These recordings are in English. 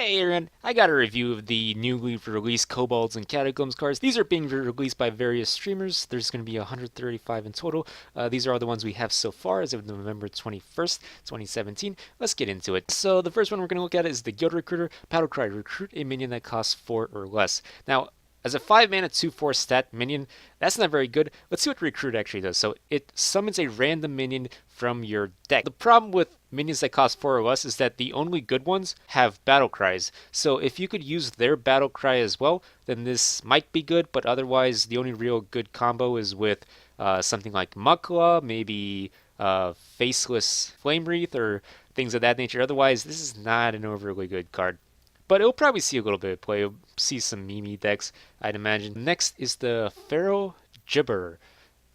Hey Aaron, I got a review of the newly released Kobolds and Catacombs cards. These are being released by various streamers. There's going to be 135 in total. These are all the ones we have so far as of November 21st, 2017. Let's get into it. So the first one we're going to look at is the Guild Recruiter. Battlecry, recruit a minion that costs 4 or less. Now, as a 5 mana 2/4 stat minion, that's not very good. Let's see what Recruit actually does. So it summons a random minion from your deck. The problem with minions that cost 4 or less is that the only good ones have battle cries. So if you could use their battle cry as well, then this might be good, but otherwise the only real good combo is with something like Mukla, maybe Faceless Flame Wreath, or things of that nature. Otherwise, this is not an overly good card. But it'll probably see a little bit of play. It'll see some Mimi decks, I'd imagine. Next is the Pharaoh Jibber.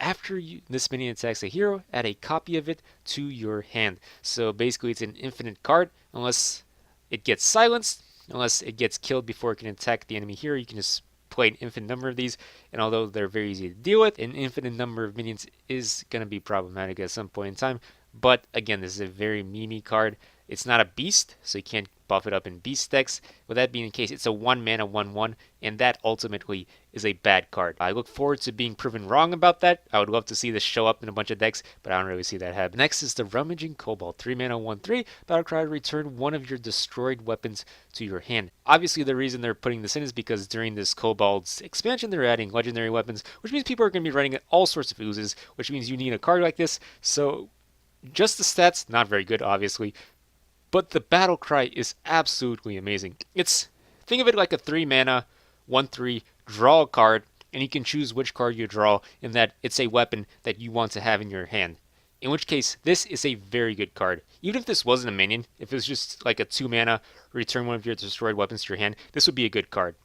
After this minion attacks a hero, add a copy of it to your hand. So basically it's an infinite card unless it gets silenced, unless it gets killed before it can attack the enemy hero. You can just play an infinite number of these, and although they're very easy to deal with, an infinite number of minions is going to be problematic at some point in time. But again, this is a very memey card. It's not a beast, so you can't buff it up in beast decks. With that being the case, it's a 1 mana 1/1, and that ultimately is a bad card. I look forward to being proven wrong about that. I would love to see this show up in a bunch of decks, but I don't really see that happen. Next is the Rummel Gene Kobold. 3 mana 1/3. Battlecry, return one of your destroyed weapons to your hand. Obviously, the reason they're putting this in is because during this Kobold's expansion, they're adding legendary weapons, which means people are going to be running all sorts of oozes, which means you need a card like this. So just the stats, not very good, obviously. But the battle cry is absolutely amazing. Think of it like a 3 mana 1/3 draw a card, and you can choose which card you draw, in that it's a weapon that you want to have in your hand. In which case, this is a very good card. Even if this wasn't a minion, if it was just like a 2 mana return one of your destroyed weapons to your hand, this would be a good card.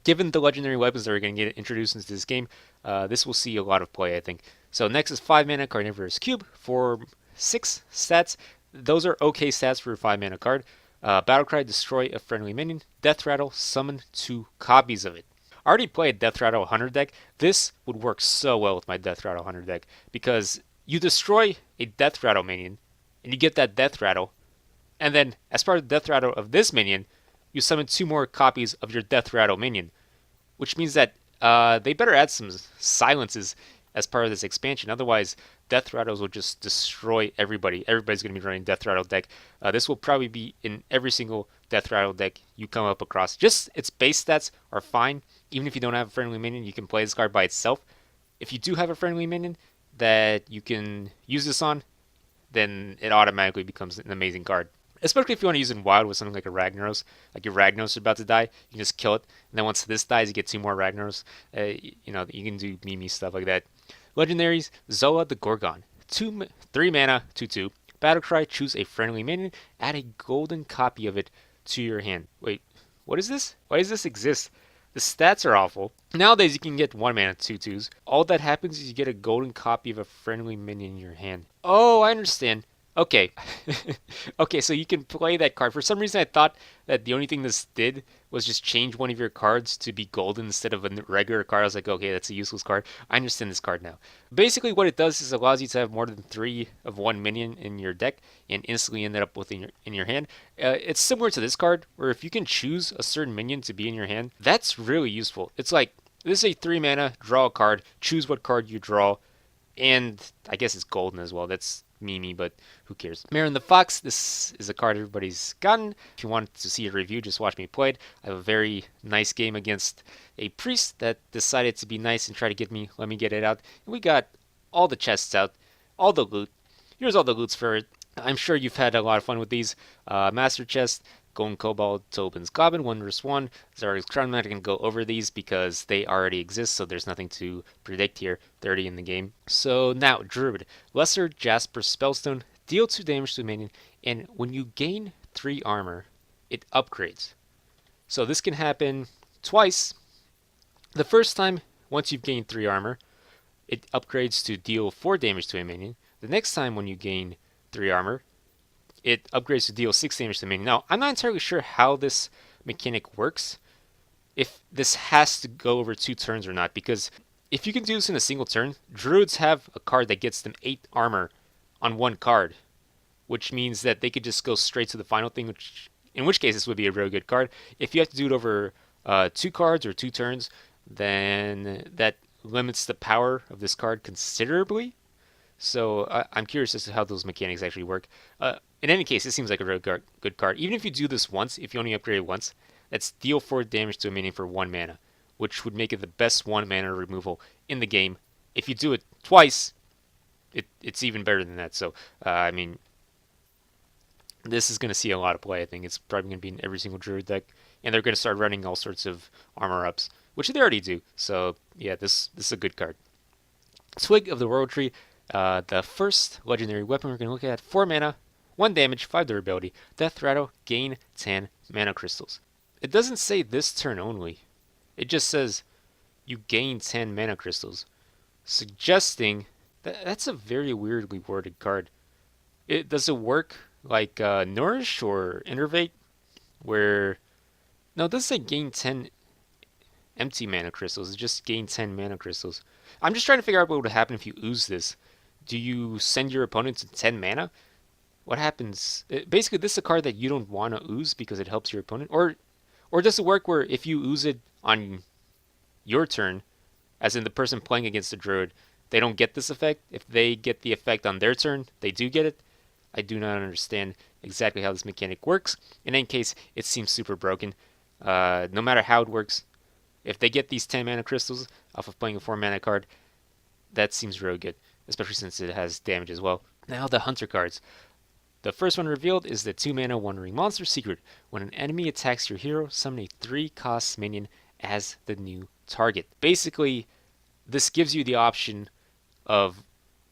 Given the legendary weapons that are going to get introduced into this game, this will see a lot of play, I think. So next is 5 mana Carnivorous Cube for 6 stats. Those are okay stats for a 5 mana card. Battlecry, destroy a friendly minion. Death Rattle, summon 2 copies of it. I already played Death Rattle Hunter deck. This would work so well with my Death Rattle Hunter deck because you destroy a Death Rattle minion and you get that Death Rattle, and then as part of the Death Rattle of this minion, you summon 2 more copies of your Death Rattle minion, which means that they better add some silences as part of this expansion. Otherwise, Death Rattles will just destroy everybody. Everybody's going to be running Death Rattle deck. This will probably be in every single Death Rattle deck you come up across. Just its base stats are fine. Even if you don't have a friendly minion, you can play this card by itself. If you do have a friendly minion that you can use this on, then it automatically becomes an amazing card. Especially if you want to use it in wild with something like a Ragnaros. Like your Ragnaros is about to die, you can just kill it. And then once this dies, you get 2 more Ragnaros. You can do Mimi stuff like that. Legendaries, Zoa the Gorgon. 3 mana, 2/2. Battlecry, choose a friendly minion. Add a golden copy of it to your hand. Wait, what is this? Why does this exist? The stats are awful. Nowadays, you can get 1 mana 2/2s. All that happens is you get a golden copy of a friendly minion in your hand. Oh, I understand. Okay. Okay, so you can play that card. For some reason, I thought that the only thing this did was just change one of your cards to be golden instead of a regular card. I was like, okay, that's a useless card. I understand this card now. Basically, what it does is it allows you to have more than 3 of one minion in your deck and instantly end up with in your hand. It's similar to this card, where if you can choose a certain minion to be in your hand, that's really useful. It's like, this is a 3 mana, draw a card, choose what card you draw, and I guess it's golden as well. That's Mimi, but who cares? Marin the Fox, this is a card everybody's gotten. If you want to see a review, just watch me play it. I have a very nice game against a priest that decided to be nice and try to let me get it out. And we got all the chests out, all the loot. Here's all the loots for it. I'm sure you've had a lot of fun with these. Master Chest, Golden Kobold, Tobin's Goblin, Wondrous One, Zarya's Crown. I'm not going to go over these because they already exist, so there's nothing to predict here. They're already in the game. So now, Druid. Lesser Jasper Spellstone, deal 2 damage to a minion, and when you gain 3 armor, it upgrades. So this can happen twice. The first time, once you've gained 3 armor, it upgrades to deal 4 damage to a minion. The next time when you gain 3 armor, it upgrades to deal 6 damage to the minion. Now, I'm not entirely sure how this mechanic works, if this has to go over 2 turns or not, because if you can do this in a single turn, Druids have a card that gets them 8 armor on 1 card, which means that they could just go straight to the final thing, which in which case this would be a really good card. If you have to do it over 2 cards or 2 turns, then that limits the power of this card considerably. So I'm curious as to how those mechanics actually work. In any case, it seems like a really good card. Even if you do this once, if you only upgrade it once, that's deal 4 damage to a minion for 1 mana, which would make it the best 1 mana removal in the game. If you do it twice, it's even better than that. So, I mean, this is going to see a lot of play. I think it's probably going to be in every single Druid deck, and they're going to start running all sorts of armor ups, which they already do. So, yeah, this is a good card. Twig of the World Tree. The first legendary weapon we're going to look at, 4 mana, 1 damage, 5 durability, Death Rattle, gain 10 mana crystals. It doesn't say this turn only. It just says you gain 10 mana crystals, suggesting that's a very weirdly worded card. Does it work like Nourish or Innervate, where no, it doesn't say gain 10 empty mana crystals. It just gain 10 mana crystals. I'm just trying to figure out what would happen if you ooze this. Do you send your opponent to 10 mana? What happens? Basically, this is a card that you don't want to ooze because it helps your opponent. Or does it work where if you ooze it on your turn, as in the person playing against the Druid, they don't get this effect? If they get the effect on their turn, they do get it? I do not understand exactly how this mechanic works. In any case, it seems super broken. No matter how it works, if they get these 10 mana crystals off of playing a 4 mana card, that seems really good, especially since it has damage as well. Now the Hunter cards. The first one revealed is the 2 mana Wandering Monster Secret. When an enemy attacks your hero, summon a 3-cost minion as the new target. Basically, this gives you the option of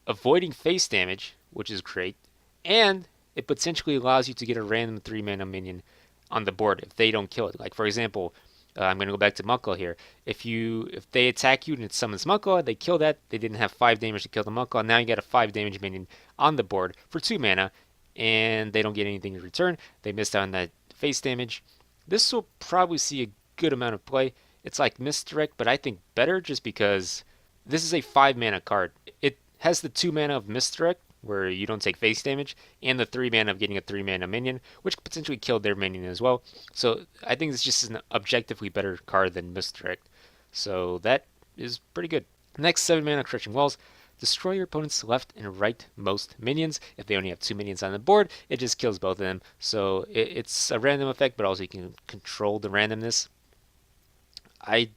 avoiding face damage, which is great, and it potentially allows you to get a random 3 mana minion on the board if they don't kill it. Like, for example, I'm going to go back to Muckle here. If they attack you and it summons Muckle, they kill that. They didn't have 5 damage to kill the Muckle. Now you get a 5 damage minion on the board for 2 mana, and they don't get anything in return. They missed out on that face damage. This will probably see a good amount of play. It's like Misdirect, but I think better just because this is a 5 mana card. It has the 2 mana of Misdirect, where you don't take face damage, and the 3 mana of getting a 3 mana minion, which could potentially kill their minion as well. So I think it's just an objectively better card than Misdirect. So that is pretty good. Next, 7 mana Crushing Walls. Destroy your opponent's left and rightmost minions. If they only have 2 minions on the board, it just kills both of them. So it's a random effect, but also you can control the randomness. I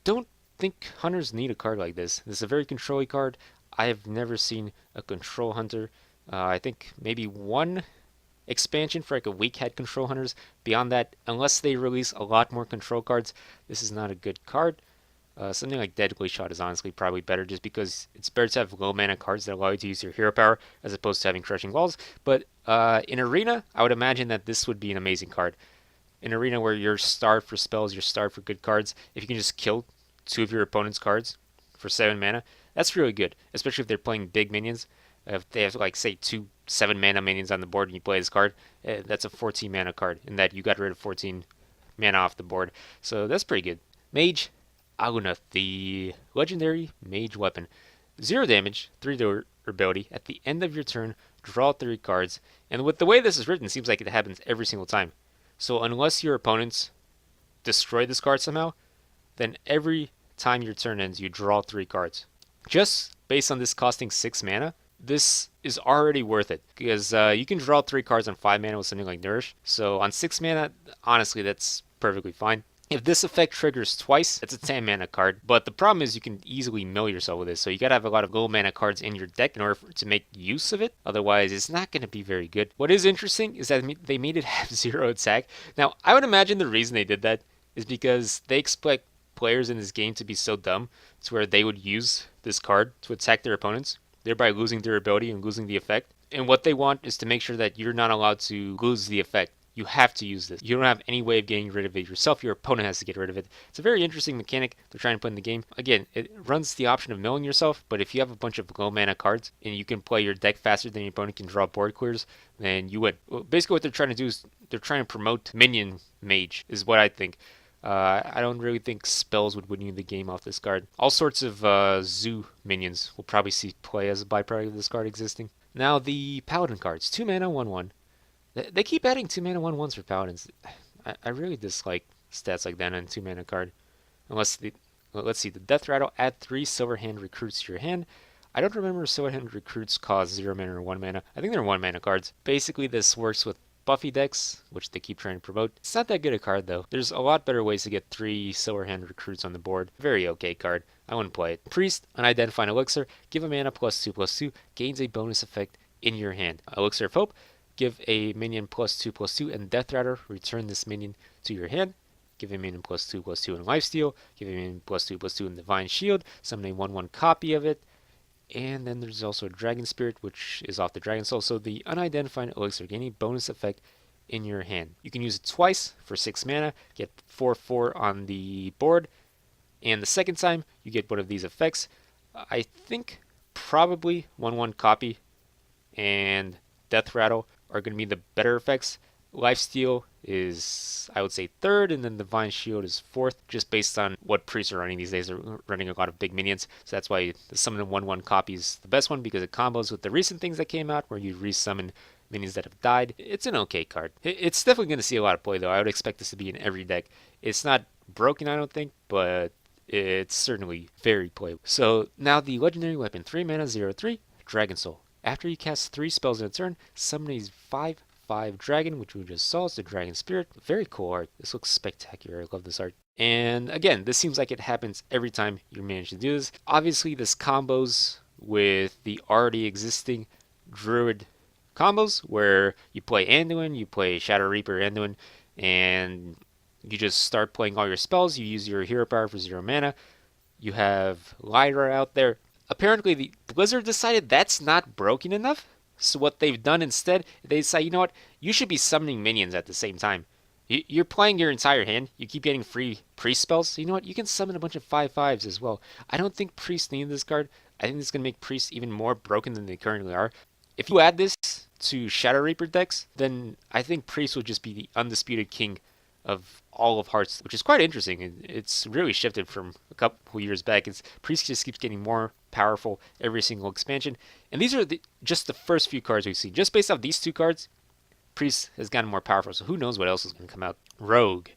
don't think hunters need a card like this. This is a very control-y card. I have never seen a control hunter. I think maybe one expansion for like a week had control hunters. Beyond that, unless they release a lot more control cards, this is not a good card. Something like Deadly Shot is honestly probably better just because it's better to have low mana cards that allow you to use your hero power as opposed to having Crushing Walls. But in Arena, I would imagine that this would be an amazing card. In Arena where you're starved for spells, you're starved for good cards, if you can just kill 2 of your opponent's cards for 7 mana, that's really good, especially if they're playing big minions. If they have, like, say, 2 7 mana minions on the board and you play this card, that's a 14 mana card, in that you got rid of 14 mana off the board. So that's pretty good. Mage, Alunath, the legendary mage weapon. 0 damage, 3 durability. At the end of your turn, draw 3 cards. And with the way this is written, it seems like it happens every single time. So unless your opponents destroy this card somehow, then every time your turn ends, you draw 3 cards. Just based on this costing 6 mana, this is already worth it, because you can draw 3 cards on 5 mana with something like Nourish. So on 6 mana, honestly, that's perfectly fine. If this effect triggers twice, it's a 10 mana card, but the problem is you can easily mill yourself with this, so you gotta have a lot of low mana cards in your deck in order to make use of it, otherwise it's not gonna be very good. What is interesting is that they made it have 0 attack. Now, I would imagine the reason they did that is because they expect players in this game to be so dumb to where they would use this card to attack their opponents, thereby losing durability and losing the effect. And what they want is to make sure that you're not allowed to lose the effect. You have to use this. You don't have any way of getting rid of it yourself. Your opponent has to get rid of it. It's a very interesting mechanic they're trying to put in the game. Again, it runs the option of milling yourself, but if you have a bunch of low mana cards and you can play your deck faster than your opponent can draw board clears, then you win. Well, basically what they're trying to do is they're trying to promote minion mage, is what I think. I don't really think spells would win you the game off this card. All sorts of zoo minions will probably see play as a byproduct of this card existing. Now the paladin cards. 2 mana, 1/1. They keep adding 2 mana 1/1s for paladins. I really dislike stats like that on a 2 mana card. Unless the let's see, the Death Rattle, add 3 Silver Hand recruits to your hand. I don't remember if Silver Hand recruits cost 0 mana or 1 mana. I think they're 1 mana cards. Basically, this works with Buffy decks, which they keep trying to promote. It's not that good a card though. There's a lot better ways to get 3 Silver Hand recruits on the board. Very okay card. I wouldn't play it. Priest, unidentified elixir, give a mana +2/+2, gains a bonus effect in your hand. Elixir of Hope, give a minion +2/+2, and Death Rattle, return this minion to your hand. Give a minion +2/+2 in Lifesteal, give a minion +2/+2 in Divine Shield, summon a 1/1 copy of it, and then there's also a Dragon Spirit, which is off the Dragon Soul. So the unidentified elixir, gain a bonus effect in your hand. You can use it twice for 6 mana, get 4/4 on the board, and the second time you get one of these effects. I think probably 1/1 copy and Death Rattle are going to be the better effects. Lifesteal is, I would say, third, and then Divine Shield is fourth, just based on what priests are running these days. They're running a lot of big minions, so that's why the summon 1/1 copy is the best one, because it combos with the recent things that came out, where you resummon minions that have died. It's an okay card. It's definitely going to see a lot of play, though. I would expect this to be in every deck. It's not broken, I don't think, but it's certainly very playable. So now the legendary weapon, 3 mana, 0/3, Dragon Soul. After you cast 3 spells in a turn, summon a 5/5 dragon, which we just saw is the Dragon Spirit. Very cool art. This looks spectacular. I love this art. And again, this seems like it happens every time you manage to do this. Obviously, this combos with the already existing Druid combos, where you play Anduin, you play Shadow Reaper Anduin, and you just start playing all your spells. You use your hero power for 0 mana. You have Lyra out there. Apparently, the Blizzard decided that's not broken enough. So what they've done instead, they decide, you know what, you should be summoning minions at the same time. You're playing your entire hand. You keep getting free priest spells. So you know what, you can summon a bunch of 5/5s as well. I don't think priests need this card. I think it's going to make priests even more broken than they currently are. If you add this to Shadow Reaper decks, then I think priests will just be the undisputed king of all of Hearthstone, which is quite interesting. It's really shifted from a couple years back. Priest just keeps getting more powerful every single expansion, and these are just the first few cards we've seen. Just based off these 2 cards, Priest has gotten more powerful, so who knows what else is going to come out. Rogue,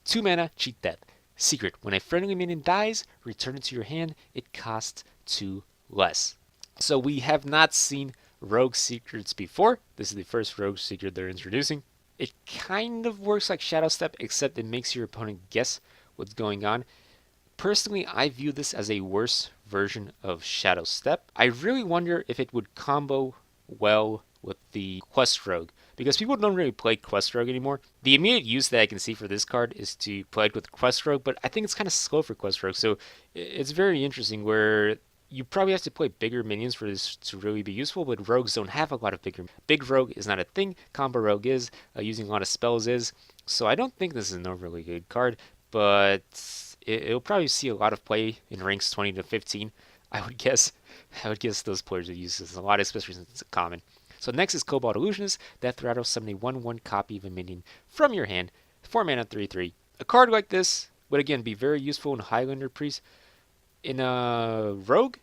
2 mana, cheat death. Secret, when a friendly minion dies, return it to your hand. It costs 2 less. So we have not seen Rogue secrets before. This is the first Rogue secret they're introducing. It kind of works like Shadow Step, except it makes your opponent guess what's going on. Personally, I view this as a worse version of Shadow Step. I really wonder if it would combo well with the Quest Rogue, because people don't really play Quest Rogue anymore. The immediate use that I can see for this card is to play it with Quest Rogue, but I think it's kind of slow for Quest Rogue, so it's very interesting where you probably have to play bigger minions for this to really be useful, but rogues don't have a lot of bigger. Big rogue is not a thing. Combo rogue is. Using a lot of spells is. So I don't think this is an overly good card, but it'll probably see a lot of play in ranks 20 to 15. I would guess. Those players would use this a lot, especially since it's a common. So next is Kobold Illusionist. Death Rattle, summon a 1/1 copy of a minion from your hand. 4 mana, 3/3. A card like this would again be very useful in Highlander Priest. In a rogue,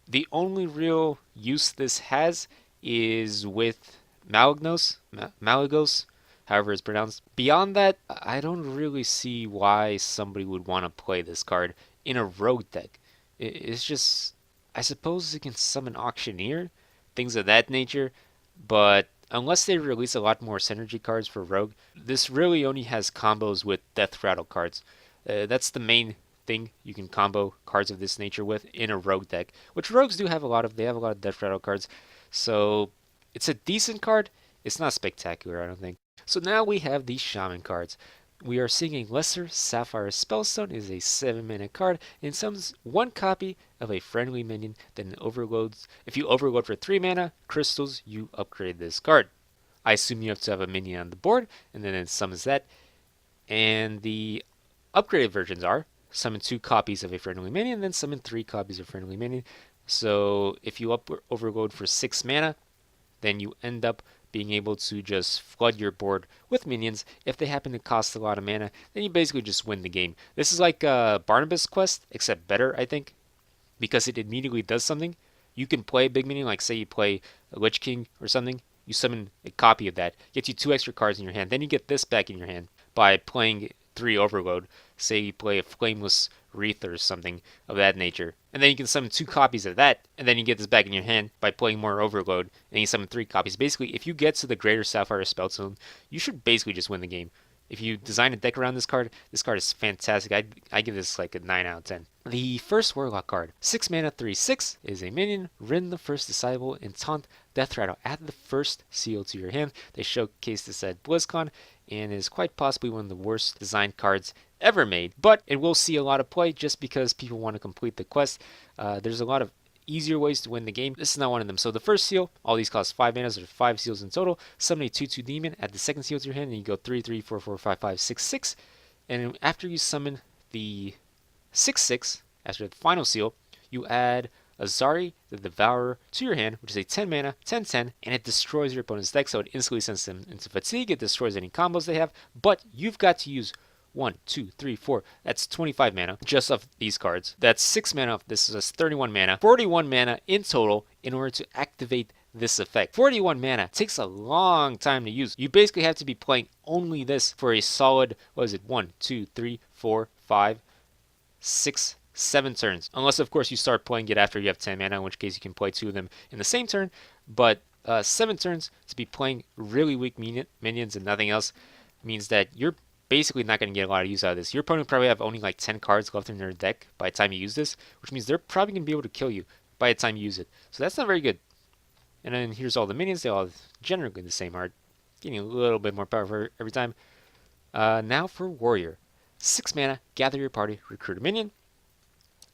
the only real use this has is with Malygos, however it's pronounced. Beyond that, I don't really see why somebody would want to play this card in a rogue deck. It's just, I suppose it can summon Auctioneer, things of that nature, but unless they release a lot more synergy cards for rogue, this really only has combos with Death Rattle cards. That's the main thing you can combo cards of this nature with in a rogue deck, which rogues do have a lot of. They have a lot of Death Rattle cards, so it's a decent card. It's not spectacular, I don't think. So now we have the Shaman cards. We are seeing a Lesser Sapphire Spellstone is a 7-mana card and summons 1 copy of a friendly minion, then overloads. If you overload for 3 mana crystals, you upgrade this card. I assume you have to have a minion on the board, and then it summons that. And the upgraded versions are summon 2 copies of a friendly minion, then summon 3 copies of friendly minion. So if you overload for 6 mana, then you end up being able to just flood your board with minions. If they happen to cost a lot of mana, then you basically just win the game. This is like Barnabas Quest, except better, I think, because it immediately does something. You can play a big minion, like say you play a Lich King or something, you summon a copy of that, gets you 2 extra cards in your hand. Then you get this back in your hand by playing 3 Overload. Say you play a Flameless Wreath or something of that nature. And then you can summon 2 copies of that, and then you get this back in your hand by playing more Overload, and you summon 3 copies. Basically, if you get to the Greater Sapphire Spell Zone, you should basically just win the game. If you design a deck around this card is fantastic. I give this like a 9 out of 10. The first Warlock card, 6 mana, 3/6, is a minion. Rin the first disciple and taunt Death Rattle. Add the first seal to your hand. They showcased this at BlizzCon and is quite possibly one of the worst designed cards ever made. But it will see a lot of play just because people want to complete the quest. There's a lot of easier ways to win the game. This is not one of them. So the first seal, all these cost 5 mana. There's 5 seals in total. Summon a 2/2 demon. Add the second seal to your hand, and you go 3/3, 4/4, 5/5, 6/6. And after you summon the 6/6, after the final seal, you add Azari the Devourer to your hand, which is a 10 mana, 10/10, and it destroys your opponent's deck, so it instantly sends them into fatigue. It destroys any combos they have, but you've got to use 1, 2, 3, 4. That's 25 mana just of these cards. That's 6 mana of this. Is 31 mana. 41 mana in total in order to activate this effect. 41 mana takes a long time to use. You basically have to be playing only this for a solid, what is it, 1, 2, 3, 4, 5, 6, 7 turns. Unless, of course, you start playing it after you have 10 mana, in which case you can play 2 of them in the same turn. But 7 turns to be playing really weak minions and nothing else means that you're basically not going to get a lot of use out of this. Your opponent probably have only like 10 cards left in their deck by the time you use this, which means they're probably going to be able to kill you by the time you use it. So that's not very good. And then here's all the minions. They all have generally the same art, getting a little bit more power every time. Now for Warrior. 6 mana, gather your party, recruit a minion.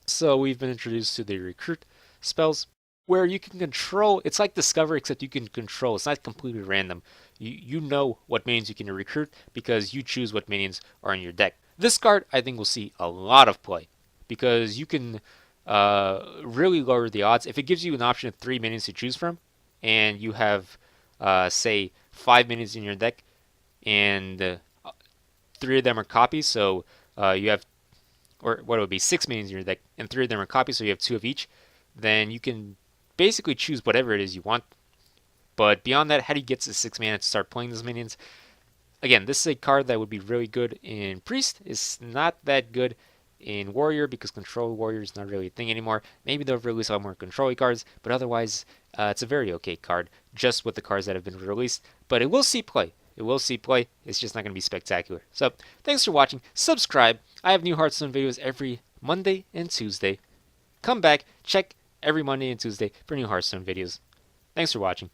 So we've been introduced to the recruit spells, where you can control. It's like Discover, except you can control. It's not completely random. You know what minions you can recruit because you choose what minions are in your deck. This card, I think, will see a lot of play because you can really lower the odds. If it gives you an option of 3 minions to choose from, and you have, say, 5 minions in your deck, and 3 of them are copies, so you have, or what it would be, 6 minions in your deck, and 3 of them are copies, so you have 2 of each, then you can basically choose whatever it is you want. But beyond that, how do you get to 6 mana to start playing those minions? Again, this is a card that would be really good in Priest. It's not that good in Warrior because Control Warrior is not really a thing anymore. Maybe they'll release a lot more Control cards, but otherwise, it's a very okay card, just with the cards that have been released. But it will see play. It will see play. It's just not going to be spectacular. So, thanks for watching. Subscribe. I have new Hearthstone videos every Monday and Tuesday. Come back, check every Monday and Tuesday for new Hearthstone videos. Thanks for watching.